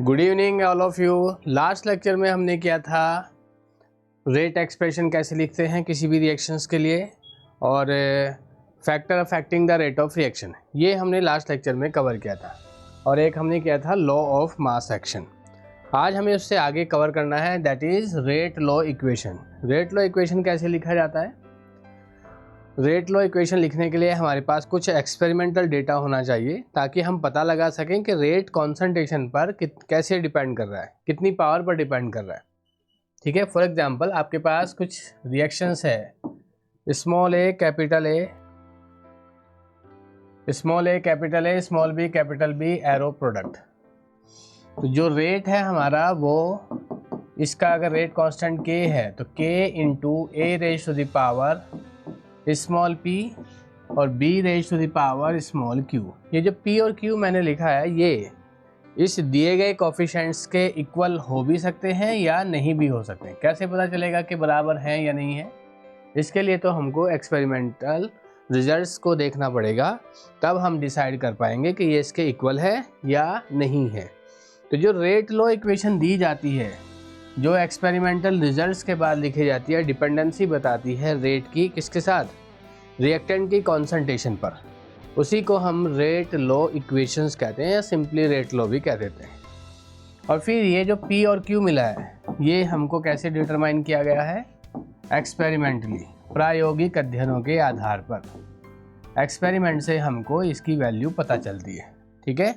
Good evening all of you. Last lecture में हमने किया था रेट एक्सप्रेशन कैसे लिखते हैं किसी भी रिएक्शंस के लिए और factor affecting the rate of reaction, ये हमने लास्ट लेक्चर में कवर किया था। और एक हमने किया था लॉ ऑफ मास एक्शन। आज हमें उससे आगे कवर करना है, that is rate law equation. Rate law equation कैसे लिखा जाता है? रेट लॉ इक्वेशन लिखने के लिए हमारे पास कुछ एक्सपेरिमेंटल डेटा होना चाहिए ताकि हम पता लगा सकें कि रेट कॉन्सेंट्रेशन पर कैसे डिपेंड कर रहा है, कितनी पावर पर डिपेंड कर रहा है। ठीक है, फॉर एग्जांपल आपके पास कुछ रिएक्शंस है, small A capital A, small A capital A, small B capital B, arrow product. तो जो रेट है हमारा वो, इसका अगर रेट कांस्टेंट के है तो K into A raise to the power small p और b raise to the power small q। ये जो p और q मैंने लिखा है ये इस दिए गए कोफिशिएंट्स के इक्वल हो भी सकते हैं या नहीं भी हो सकते हैं। कैसे पता चलेगा कि बराबर हैं या नहीं है? इसके लिए तो हमको एक्सपेरिमेंटल रिजल्ट्स को देखना पड़ेगा, तब हम डिसाइड कर पाएंगे कि ये इसके इक्वल है या नहीं है। तो जो रेट लॉ इक्वेशन दी जाती है, जो एक्सपेरिमेंटल रिजल्ट्स के बाद लिखी जाती है, डिपेंडेंसी बताती है रेट की किसके साथ? रिएक्टेंट की कॉन्सेंट्रेशन पर। उसी को हम रेट लॉ इक्वेशंस कहते हैं या सिंपली रेट लॉ भी कह देते हैं। और फिर ये जो P और Q मिला है ये हमको कैसे डिटरमाइन किया गया है? एक्सपेरिमेंटली, प्रायोगिक अध्ययनों के आधार पर। एक्सपेरिमेंट से हमको इसकी वैल्यू पता चलती है। ठीक है,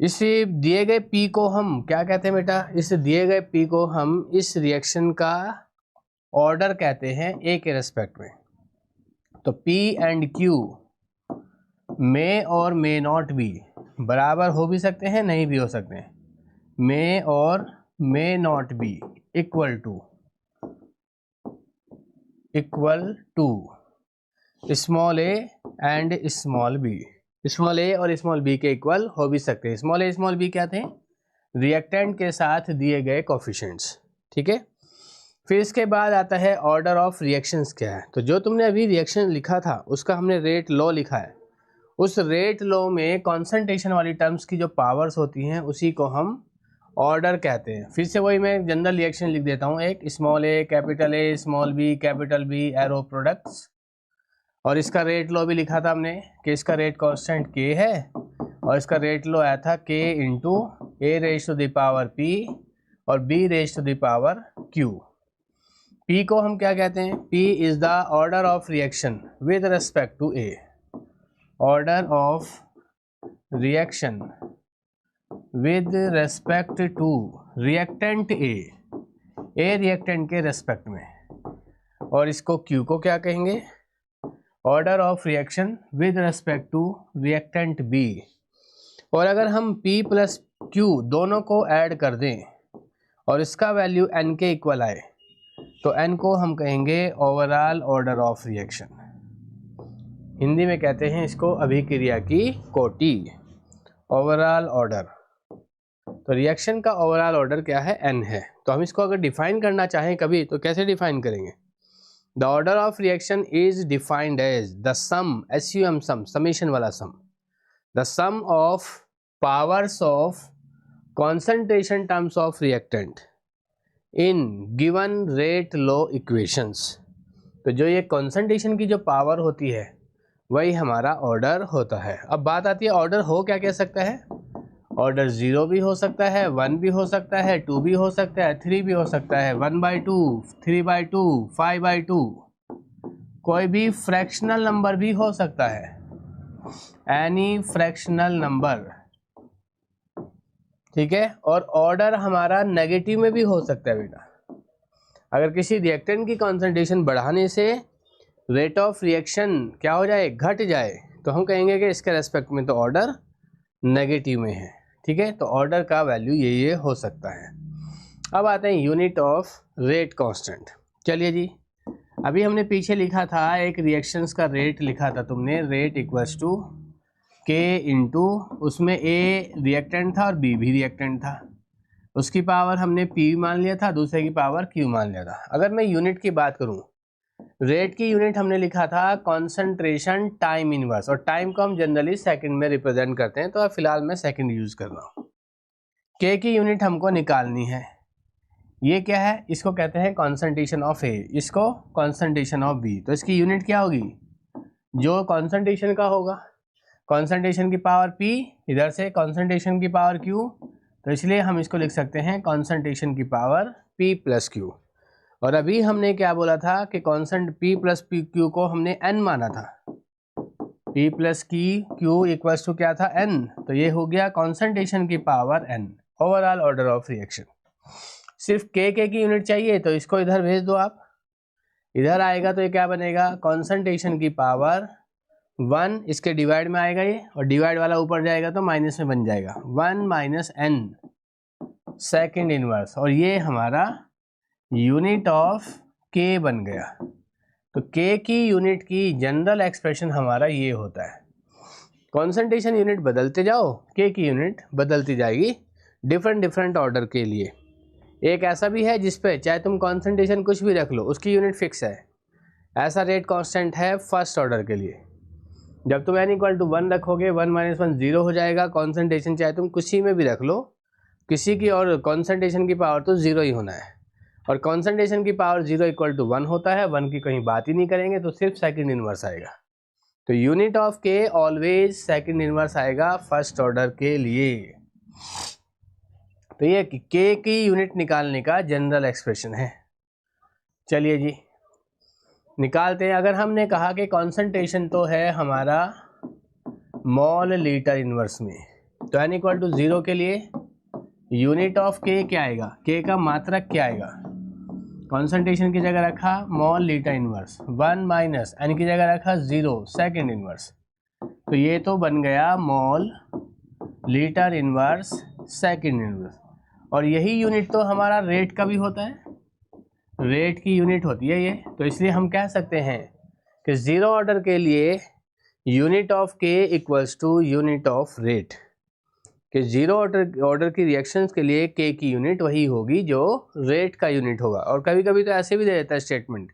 इस दिए गए P को हम क्या कहते हैं बेटा? इस दिए गए P को हम इस रिएक्शन का ऑर्डर कहते हैं A के रेस्पेक्ट में। तो P एंड Q मे और मे नॉट बी, बराबर हो भी सकते हैं नहीं भी हो सकते हैं। मे और may not be equal to small a and small b. Small a और स्मॉल बी के इक्वल हो भी सकते हैं। स्मॉल ए स्मॉल बी क्या थे? रिएक्टेंट के साथ दिए गए कोफिशिएंट्स। ठीक है, फिर इसके बाद आता है ऑर्डर ऑफ रिएक्शंस क्या है। तो जो तुमने अभी रिएक्शन लिखा था उसका हमने रेट लॉ लिखा है। उस रेट लॉ में कॉन्सेंट्रेशन वाली टर्म्स की जो पावर्स होती हैं उसी को हम ऑर्डर कहते हैं। फिर से वही मैं जनरल रिएक्शन लिख देता हूँ, एक small A capital A, small B capital B, arrow products. और इसका रेट लॉ भी लिखा था हमने कि इसका रेट कांस्टेंट के है और इसका रेट लॉ आया था के into A raise to the power p और b raise to the power q. P को हम क्या कहते हैं? P is the order of reaction with respect to a. Order of reaction with respect to reactant a reactant के respect में। और इसको क्यू को क्या कहेंगे? Order of reaction with respect to reactant b. और अगर हम P प्लस Q दोनों को ऐड कर दें और इसका वैल्यू N के इक्वल आए तो N को हम कहेंगे overall order of reaction. Hindi में कहते हैं इसको अभिक्रिया की कोटि, ओवरऑल ऑर्डर। तो रिएक्शन का ओवरऑल ऑर्डर क्या है? N है। तो हम इसको अगर डिफाइन करना चाहें कभी तो कैसे डिफाइन करेंगे? The order of reaction is defined as the sum, SUM sum, summation वाला sum, the sum of powers of concentration terms of reactant in given rate law equations। तो जो ये concentration की जो पावर होती है वही हमारा ऑर्डर होता है। अब बात आती है ऑर्डर हो क्या कह सकता है? ऑर्डर 0 भी हो सकता है, 1 भी हो सकता है, 2 भी हो सकता है, 3 भी हो सकता है, 1/2, 3/2, 5/2, कोई भी फ्रैक्शनल नंबर भी हो सकता है, एनी फ्रैक्शनल नंबर। ठीक है, और ऑर्डर हमारा नेगेटिव में भी हो सकता है बेटा। अगर किसी रिएक्टेंट की कॉन्सेंट्रेशन बढ़ाने से रेट ऑफ रिएक्शन क्या हो जाए? घट जाए, तो हम कहेंगे कि इसके रेस्पेक्ट में तो ऑर्डर नेगेटिव में है। ठीक है, तो ऑर्डर का वैल्यू ये हो सकता है। अब आते हैं यूनिट ऑफ रेट कांस्टेंट। चलिए जी, अभी हमने पीछे लिखा था एक रिएक्शंस का रेट लिखा था तुमने, रेट इक्वल्स टू के इंटू, उसमें ए रिएक्टेंट था और बी भी रिएक्टेंट था। उसकी पावर हमने पी मान लिया था, दूसरे की पावर क्यू मान लिया था। अगर मैं यूनिट की बात करूं, रेट की यूनिट हमने लिखा था कॉन्सेंट्रेशन टाइम इनवर्स, और टाइम को हम जनरली सेकंड में रिप्रेजेंट करते हैं, तो फिलहाल मैं सेकंड यूज कर रहा हूँ। के की यूनिट हमको निकालनी है। ये क्या है, इसको कहते हैं कॉन्सेंट्रेशन ऑफ ए, इसको कॉन्सेंट्रेशन ऑफ बी। तो इसकी यूनिट क्या होगी, जो कॉन्सेंट्रेशन का होगा, कॉन्सेंट्रेशन की पावर पी, इधर से कॉन्सेंट्रेशन की पावर क्यू, तो इसलिए हम इसको लिख सकते हैं कॉन्सेंट्रेशन की पावर पी प्लस क्यू। और अभी हमने क्या बोला था कि constant P plus P Q को हमने एन माना था, पी प्लस की क्यू इक्वल्स टू क्या था, एन। तो ये हो गया कॉन्सेंट्रेशन की power N, overall order of reaction. सिर्फ के की यूनिट चाहिए तो इसको इधर भेज दो आप, इधर आएगा तो ये क्या बनेगा, कॉन्सेंट्रेशन की पावर 1, इसके डिवाइड में आएगा ये, और डिवाइड वाला ऊपर जाएगा तो माइनस में बन जाएगा 1 माइनस एन सेकेंड इनवर्स, और ये हमारा यूनिट ऑफ के बन गया। तो के की यूनिट की जनरल एक्सप्रेशन हमारा ये होता है। कॉन्सेंट्रेशन यूनिट बदलते जाओ, के की यूनिट बदलती जाएगी डिफरेंट ऑर्डर के लिए। एक ऐसा भी है जिस पे चाहे तुम कॉन्सेंट्रेशन कुछ भी रख लो, उसकी यूनिट फिक्स है। ऐसा रेट कांस्टेंट है फर्स्ट ऑर्डर के लिए, जब तुम n इक्वल टू 1 रखोगे 1 माइनस 1 0 हो जाएगा। कॉन्सेंट्रेशन चाहे तुम किसी में भी रख लो, किसी की, और कॉन्सेंट्रेशन की पावर तो 0 ही होना है, और कॉन्सेंट्रेशन की पावर 0 इक्वल टू 1 होता है, 1 की कहीं बात ही नहीं करेंगे, तो सिर्फ सेकंड इनवर्स आएगा। तो यूनिट ऑफ के ऑलवेज सेकंड इनवर्स आएगा फर्स्ट ऑर्डर के लिए। तो ये के की यूनिट निकालने का जनरल एक्सप्रेशन है। चलिए जी निकालते हैं। अगर हमने कहा कि कॉन्सेंट्रेशन तो है हमारा मॉल लीटर इनवर्स में, तो n इक्वल टू 0 के लिए यूनिट ऑफ के क्या आएगा, के का मात्रक क्या आएगा, कॉन्सेंट्रेशन की जगह रखा mall litre inverse, 1 minus n की जगह रखा 0 सेकेंड इनवर्स, तो ये तो बन गया mall litre inverse second inverse. और यही यूनिट तो हमारा रेट का भी होता है, रेट की यूनिट होती है ये। तो इसलिए हम कह सकते हैं कि 0 ऑर्डर के लिए unit of K equals to unit of rate, कि 0 ऑर्डर की रिएक्शंस के लिए के की यूनिट वही होगी जो रेट का यूनिट होगा। और कभी कभी तो ऐसे भी दे देता है statement,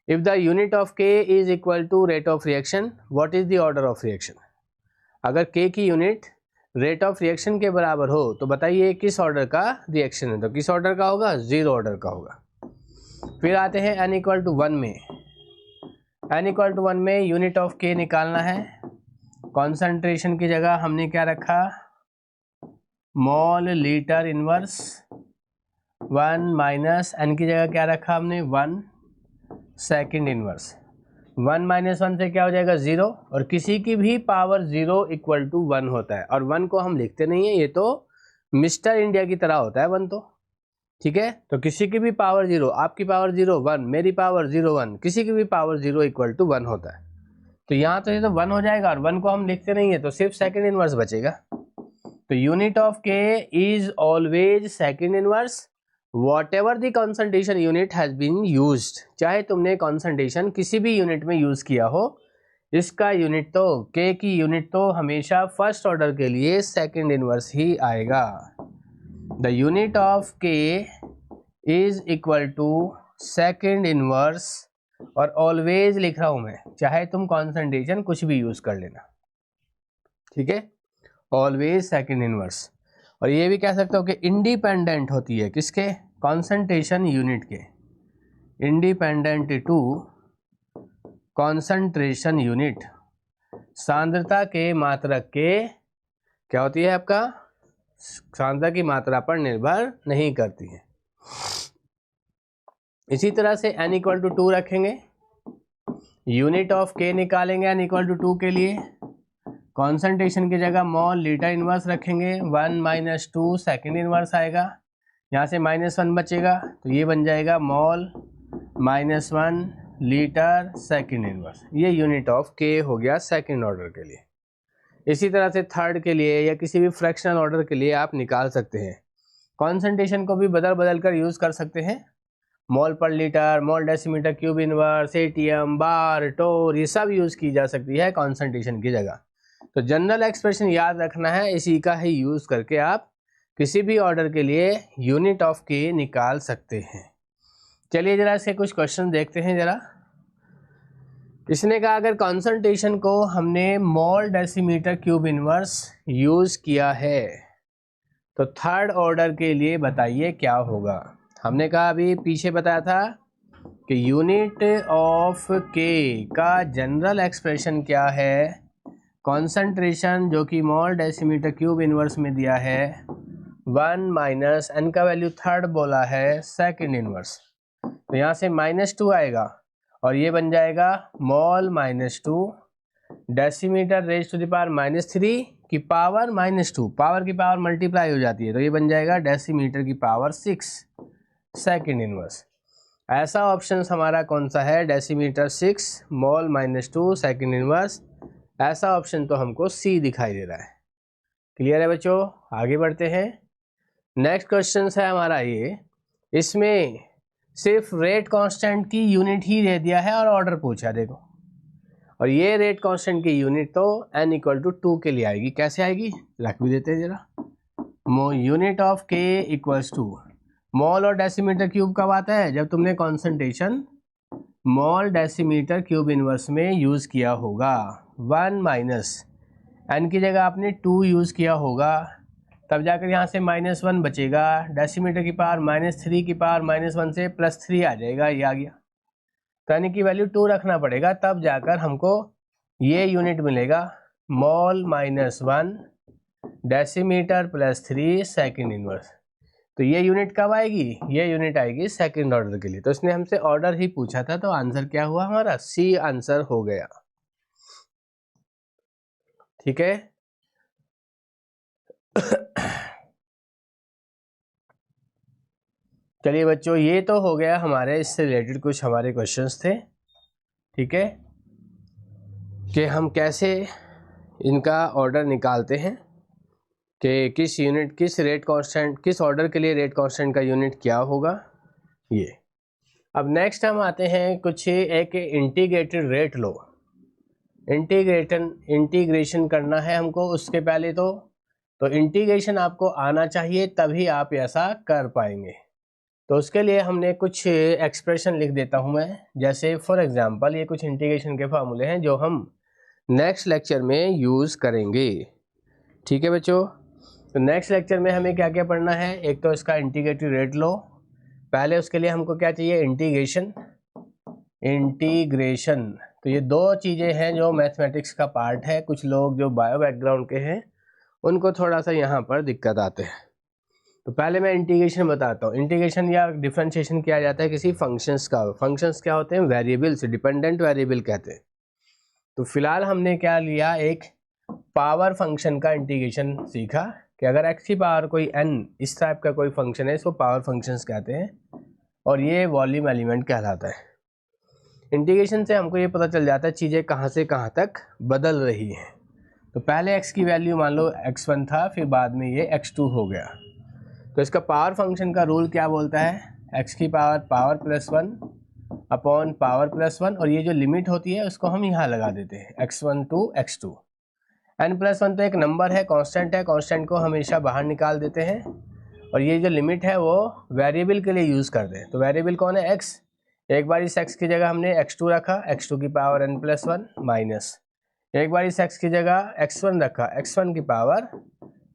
if the unit of के is equal to rate of reaction what is the order of reaction. अगर के की यूनिट रेट ऑफ रिएक्शन के बराबर हो तो बताइए किस ऑर्डर का रिएक्शन है, तो किस ऑर्डर का होगा, 0 ऑर्डर का होगा। फिर आते हैं n इक्वल टू 1 में, n इक्वल टू 1 में यूनिट ऑफ के निकालना है। कॉन्सेंट्रेशन की जगह हमने क्या रखा, mall litre inverse, 1 minus n की जगह क्या रखा हमने 1 सेकेंड इनवर्स, 1 माइनस 1 से क्या हो जाएगा 0, और किसी की भी पावर 0 इक्वल टू 1 होता है। और 1 को हम लिखते नहीं है, ये तो मिस्टर इंडिया की तरह होता है 1 तो, ठीक है। तो किसी की भी पावर 0, आपकी पावर 0 1, मेरी पावर 0 1, किसी की भी पावर 0 इक्वल टू 1 होता है। तो यहाँ तो ये तो 1 हो जाएगा, और 1 को हम लिखते नहीं है तो सिर्फ सेकेंड इनवर्स बचेगा। तो यूनिट ऑफ के is always second inverse whatever the concentration unit has been used. चाहे तुमने कॉन्सेंट्रेशन किसी भी यूनिट में यूज किया हो, इसका यूनिट तो के की यूनिट तो हमेशा फर्स्ट ऑर्डर के लिए सेकेंड इनवर्स ही आएगा। द यूनिट ऑफ के is equal to second inverse, और ऑलवेज लिख रहा हूं मैं, चाहे तुम कॉन्सेंट्रेशन कुछ भी यूज कर लेना, ठीक है, ऑलवेज सेकेंड इनवर्स। और ये भी कह सकते हो कि इंडिपेंडेंट होती है किसके, कॉन्सेंट्रेशन यूनिट के, इंडिपेंडेंट टू कॉन्सेंट्रेशन यूनिट, सांद्रता के मात्रक के क्या होती है आपका, सांद्रता की मात्रा पर निर्भर नहीं करती है। इसी तरह से n इक्वल टू 2 रखेंगे, यूनिट ऑफ के निकालेंगे n इक्वल टू 2 के लिए, कॉन्सेंट्रेशन की जगह मॉल लीटर इनवर्स रखेंगे, 1 माइनस 2 सेकेंड इनवर्स आएगा, यहाँ से -1 बचेगा तो ये बन जाएगा मॉल -1 लीटर सेकेंड इनवर्स। ये यूनिट ऑफ के हो गया सेकेंड ऑर्डर के लिए। इसी तरह से थर्ड के लिए या किसी भी फ्रैक्शनल ऑर्डर के लिए आप निकाल सकते हैं। कॉन्सेंट्रेशन को भी बदल कर यूज़ कर सकते हैं, mole per litre, mole decimetre cube inverse, ATM, bar, torr, ये सब यूज़ की जा सकती है कॉन्सेंट्रेशन की जगह। तो जनरल एक्सप्रेशन याद रखना है, इसी का ही यूज़ करके आप किसी भी ऑर्डर के लिए यूनिट ऑफ के निकाल सकते हैं। चलिए जरा इसके कुछ क्वेश्चन देखते हैं जरा। इसने कहा अगर कॉन्सेंट्रेशन को हमने mall decimetre cube inverse use किया है तो थर्ड ऑर्डर के लिए बताइए क्या होगा। हमने कहा अभी पीछे बताया था कि यूनिट ऑफ के का जनरल एक्सप्रेशन क्या है, कॉन्सेंट्रेशन जो कि मोल डेसीमीटर क्यूब इनवर्स में दिया है 1 माइनस एन का वैल्यू थर्ड बोला है सेकंड इनवर्स, तो यहाँ से -2 आएगा और ये बन जाएगा mole -2 decimetre raise to the power -3 की पावर -2, पावर की पावर मल्टीप्लाई हो जाती है तो ये बन जाएगा डेसीमीटर की पावर 6 सेकंड इनवर्स। ऐसा ऑप्शन हमारा कौन सा है, डेसीमीटर 6 मोल -2 सेकंड इनवर्स, ऐसा ऑप्शन तो हमको सी दिखाई दे रहा है। क्लियर है बच्चों, आगे बढ़ते हैं। नेक्स्ट क्वेश्चन है हमारा ये, इसमें सिर्फ रेट कांस्टेंट की यूनिट ही दे दिया है और ऑर्डर पूछा देखो, और ये रेट कांस्टेंट की यूनिट तो n = 2 के लिए आएगी। कैसे आएगी रख भी देते हैं जरा। यूनिट ऑफ k = 2, मोल और डेसीमीटर क्यूब कब आता है, जब तुमने कॉन्सेंट्रेशन मोल डेसीमीटर क्यूब इनवर्स में यूज़ किया होगा। 1 माइनस n की जगह आपने 2 यूज़ किया होगा, तब जाकर यहाँ से -1 बचेगा, डेसीमीटर की पावर -3 की पावर -1 से +3 आ जाएगा, ये आ गया। तो n की वैल्यू 2 रखना पड़ेगा, तब जाकर हमको ये यूनिट मिलेगा मोल -1 डेसीमीटर +3 सेकंड इनवर्स। तो ये यूनिट कब आएगी, ये यूनिट आएगी सेकंड ऑर्डर के लिए। तो इसने हमसे ऑर्डर ही पूछा था, तो आंसर क्या हुआ हमारा, सी आंसर हो गया। ठीक है चलिए बच्चों, ये तो हो गया हमारे इससे रिलेटेड कुछ हमारे क्वेश्चंस थे। ठीक है, कि हम कैसे इनका ऑर्डर निकालते हैं कि किस यूनिट किस रेट कांस्टेंट किस ऑर्डर के लिए रेट कांस्टेंट का यूनिट क्या होगा ये। अब नेक्स्ट हम आते हैं कुछ एक इंटीग्रेटेड रेट लो, इंटीग्रेशन करना है हमको। उसके पहले तो इंटीग्रेशन आपको आना चाहिए, तभी आप ऐसा कर पाएंगे। तो उसके लिए हमने कुछ एक्सप्रेशन लिख देता हूं मैं, जैसे फॉर एग्जांपल ये कुछ इंटीग्रेशन के फार्मूले हैं जो हम नेक्स्ट लेक्चर में यूज़ करेंगे। ठीक है बच्चों, तो नेक्स्ट लेक्चर में हमें क्या क्या पढ़ना है, एक तो इसका इंटीग्रेटेड रेट लो, पहले उसके लिए हमको क्या चाहिए, इंटीग्रेशन। तो ये दो चीज़ें हैं जो मैथमेटिक्स का पार्ट है। कुछ लोग जो बायो बैकग्राउंड के हैं उनको थोड़ा सा यहाँ पर दिक्कत आते हैं। तो पहले मैं इंटीग्रेशन बताता हूँ। इंटीग्रेशन या डिफरेंशिएशन किया जाता है किसी फंक्शंस का। फंक्शंस क्या होते हैं, वेरिएबल्स, डिपेंडेंट वेरिएबल कहते हैं। तो फिलहाल हमने क्या लिया, एक पावर फंक्शन का इंटीग्रेशन सीखा कि अगर x की पावर कोई n इस टाइप का कोई फंक्शन है, इसको पावर फंक्शंस कहते हैं और ये वॉल्यूम एलिमेंट कहलाता है। इंटीग्रेशन से हमको ये पता चल जाता है चीज़ें कहाँ से कहाँ तक बदल रही हैं। तो पहले x की वैल्यू मान लो x1 था, फिर बाद में ये x2 हो गया। तो इसका पावर फंक्शन का रूल क्या बोलता है, x की पावर +1 अपॉन पावर +1, और ये जो लिमिट होती है उसको हम यहाँ लगा देते हैं x1 to x2। n+1 तो एक नंबर है, कांस्टेंट है, कांस्टेंट को हमेशा बाहर निकाल देते हैं, और ये जो लिमिट है वो वेरिएबल के लिए यूज़ करते हैं। तो वेरिएबल कौन है, x। एक बार इस x की जगह हमने x2 रखा, x2 की पावर n+1 माइनस, एक बार इस x की जगह x1 रखा, x1 की पावर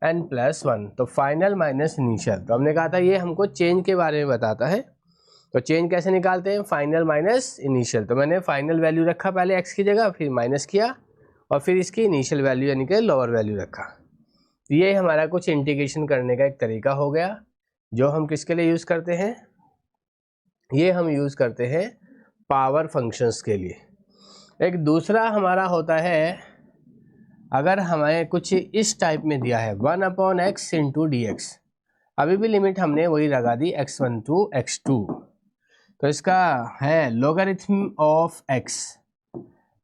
n+1। तो फाइनल माइनस इनिशियल। तो हमने कहा था ये हमको चेंज के बारे में बताता है। तो चेंज कैसे निकालते हैं, फाइनल माइनस इनिशियल। तो मैंने फाइनल वैल्यू रखा पहले x की जगह, फिर माइनस किया और फिर इसकी इनिशियल वैल्यू यानी कि लोअर वैल्यू रखा। ये हमारा कुछ इंटीग्रेशन करने का एक तरीका हो गया, जो हम किसके लिए यूज़ करते हैं, ये हम यूज़ करते हैं पावर फंक्शंस के लिए। एक दूसरा हमारा होता है, अगर हमें कुछ इस टाइप में दिया है 1/x × dx, अभी भी लिमिट हमने वही लगा दी x1 to x2। तो इसका है logarithm of x,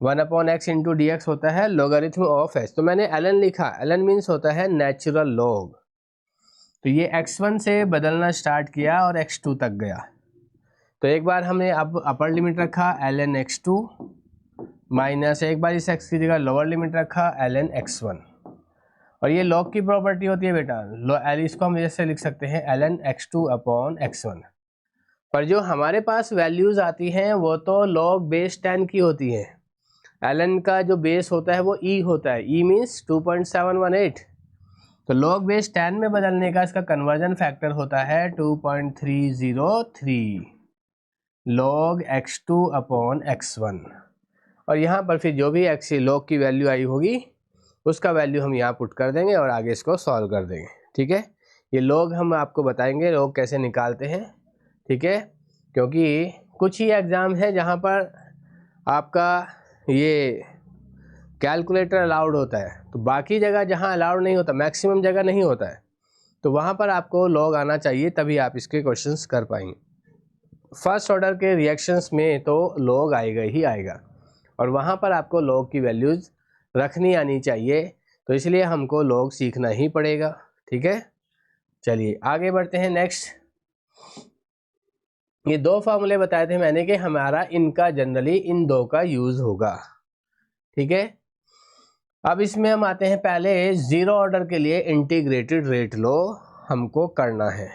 1/x × dx होता है लोगरिथम ऑफ x। तो मैंने ln लिखा, ln मीन्स होता है नेचुरल लॉग। तो ये x1 से बदलना स्टार्ट किया और x2 तक गया। तो एक बार हमने अब अपर लिमिट रखा ln x2 माइनस, एक बार इस x की जगह लोअर लिमिट रखा ln x1। और ये लॉग की प्रॉपर्टी होती है बेटा, इसको हम जैसे लिख सकते हैं ln x2/x1। पर जो हमारे पास वैल्यूज़ आती हैं वो तो लॉग बेस 10 की होती हैं। ln का जो बेस होता है वो e होता है, e मीन्स 2.718। तो log बेस 10 में बदलने का इसका कन्वर्जन फैक्टर होता है 2.303 log x2 अपॉन x1। और यहाँ पर फिर जो भी x log की वैल्यू आई होगी उसका वैल्यू हम यहाँ पुट कर देंगे और आगे इसको सॉल्व कर देंगे। ठीक है, ये log हम आपको बताएंगे log कैसे निकालते हैं। ठीक है, क्योंकि कुछ ही एग्ज़ाम है जहाँ पर आपका ये कैलकुलेटर अलाउड होता है, तो बाकी जगह जहाँ अलाउड नहीं होता, मैक्सिमम जगह नहीं होता है, तो वहाँ पर आपको log आना चाहिए, तभी आप इसके क्वेश्चंस कर पाएंगे। फर्स्ट ऑर्डर के रिएक्शंस में तो log आएगा ही आएगा, और वहाँ पर आपको log की वैल्यूज़ रखनी आनी चाहिए, तो इसलिए हमको log सीखना ही पड़ेगा। ठीक है, चलिए आगे बढ़ते हैं। नेक्स्ट, ये दो फार्मूले बताए थे मैंने कि हमारा इनका जनरली इन दो का यूज़ होगा। ठीक है, अब इसमें हम आते हैं, पहले ज़ीरो ऑर्डर के लिए इंटीग्रेटेड रेट लो हमको करना है,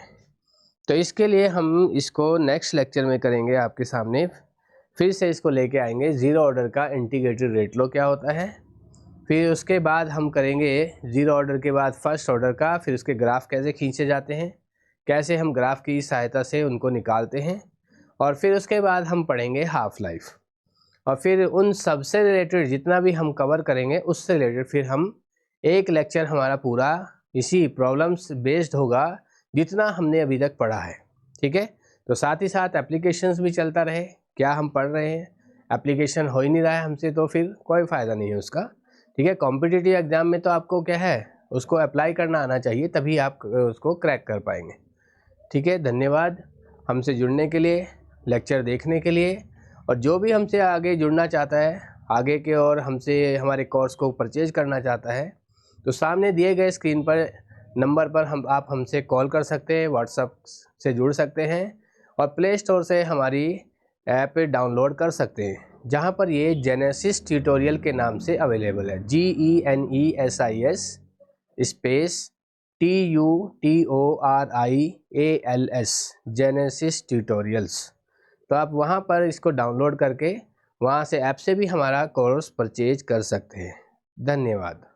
तो इसके लिए हम इसको नेक्स्ट लेक्चर में करेंगे, आपके सामने फिर से इसको लेके आएंगे। ज़ीरो ऑर्डर का इंटीग्रेटेड रेट लो क्या होता है, फिर उसके बाद हम करेंगे ज़ीरो ऑर्डर के बाद फर्स्ट ऑर्डर का, फिर उसके ग्राफ कैसे खींचे जाते हैं, कैसे हम ग्राफ की सहायता से उनको निकालते हैं, और फिर उसके बाद हम पढ़ेंगे हाफ लाइफ, और फिर उन सबसे रिलेटेड जितना भी हम कवर करेंगे उससे रिलेटेड फिर हम एक लेक्चर हमारा पूरा इसी प्रॉब्लम्स बेस्ड होगा जितना हमने अभी तक पढ़ा है। ठीक है, तो साथ ही साथ एप्लीकेशंस भी चलता रहे, क्या हम पढ़ रहे हैं, एप्लीकेशन हो ही नहीं रहा है हमसे तो फिर कोई फ़ायदा नहीं है उसका। ठीक है, कॉम्पिटिटिव एग्ज़ाम में तो आपको क्या है, उसको अप्लाई करना आना चाहिए, तभी आप उसको क्रैक कर पाएंगे। ठीक है, धन्यवाद हमसे जुड़ने के लिए, लेक्चर देखने के लिए, और जो भी हमसे आगे जुड़ना चाहता है, आगे के और हमसे हमारे कोर्स को परचेज करना चाहता है, तो सामने दिए गए स्क्रीन पर नंबर पर आप हमसे कॉल कर सकते हैं, व्हाट्सएप से जुड़ सकते हैं, और प्ले स्टोर से हमारी ऐप डाउनलोड कर सकते हैं, जहां पर ये जेनेसिस ट्यूटोरियल के नाम से अवेलेबल है। GENESIS space TUTORIALS genesis tutorials. तो आप वहाँ पर इसको डाउनलोड करके वहाँ से ऐप से भी हमारा कोर्स परचेज कर सकते हैं। धन्यवाद।